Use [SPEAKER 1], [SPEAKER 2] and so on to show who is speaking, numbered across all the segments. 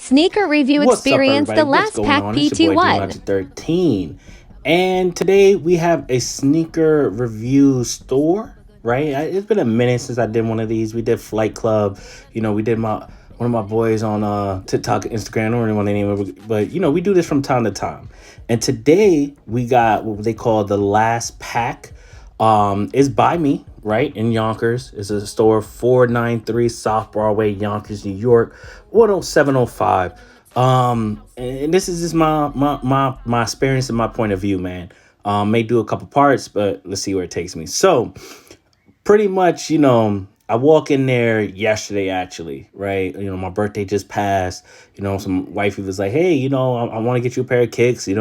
[SPEAKER 1] Sneaker review
[SPEAKER 2] What's up,
[SPEAKER 1] experience
[SPEAKER 2] everybody?
[SPEAKER 1] the
[SPEAKER 2] What's
[SPEAKER 1] last
[SPEAKER 2] going
[SPEAKER 1] pack
[SPEAKER 2] on? It's your boy
[SPEAKER 1] pt1.
[SPEAKER 2] D13. And today we have a sneaker review store, right? It's been a minute since I did one of these. We did Flight Club. We did one of my boys on TikTok, Instagram. I don't really want to name it, but we do this from time to time. And today we got what they call the last pack. It's by me, right, in Yonkers. It's a store 493 South Broadway, Yonkers, New York, 10705. And this is just my experience and my point of view, man. May do a couple parts, but let's see where it takes me. So pretty much, I walk in there yesterday, actually, right? My birthday just passed. Some wifey was like, "Hey, I want to get you a pair of kicks. You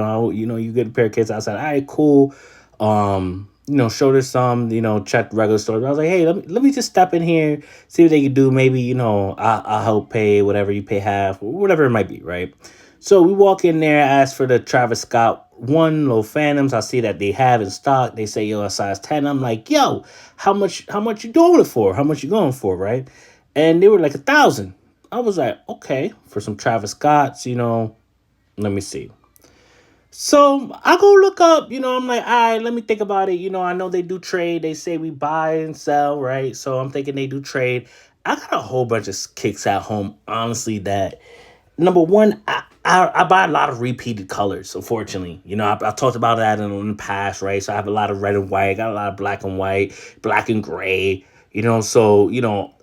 [SPEAKER 2] get a pair of kicks." I said, "All right, cool." Showed her some, check the regular store. I was like, "Hey, let me just step in here, see what they can do. Maybe, I'll help pay whatever you pay half, or whatever it might be, right?" So we walk in there, ask for the Travis Scott one low Phantoms. I see that they have in stock. They say, "Yo, a size 10." I'm like, "Yo, how much you doing it for? How much you going for?" Right? And they were like 1,000. I was like, okay, for some Travis Scotts, let me see. So I go look up, I'm like, all right, let me think about it. I know they do trade. They say we buy and sell, right? So I'm thinking they do trade. I got a whole bunch of kicks at home, honestly, that number one, I buy a lot of repeated colors, unfortunately. I talked about that in the past, right? So I have a lot of red and white, got a lot of black and white, black and gray, so,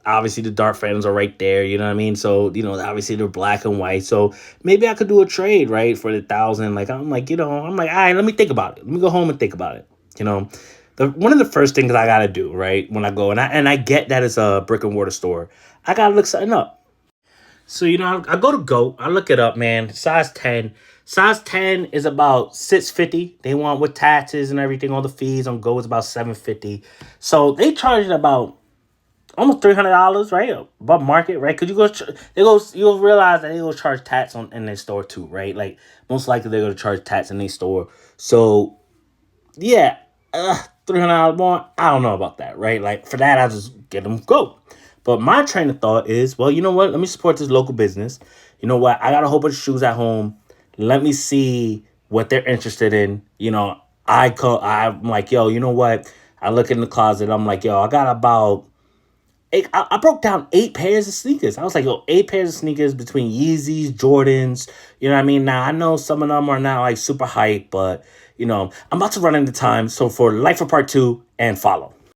[SPEAKER 2] obviously the dark phantoms are right there, you know what I mean? So, obviously they're black and white. So maybe I could do a trade, right, for the 1,000. Like, I'm like, all right, let me think about it. Let me go home and think about it, one of the first things I gotta do, right, when I go, and I get that it's a brick and mortar store, I gotta look something up. So, I go to GOAT. I look it up, man. Size 10. Size 10 is about 650. They want with taxes and everything, all the fees on GOAT is about 750. So they charge about almost $300, right? Above market, right? Because you'll realize that they go charge tax in their store too, right? Like, most likely they're gonna charge tax in their store. So yeah, $300 more. I don't know about that, right? Like, for that, I'll just get them GOAT. But my train of thought is, well, you know what? Let me support this local business. You know what? I got a whole bunch of shoes at home. Let me see what they're interested in. I'm like, yo, you know what? I look in the closet. I'm like, yo, I got about eight. I broke down 8 pairs of sneakers. I was like, yo, 8 pairs of sneakers between Yeezys, Jordans. You know what I mean? Now, I know some of them are not like super hype, but, I'm about to run into time. So for Life for Part 2 and follow.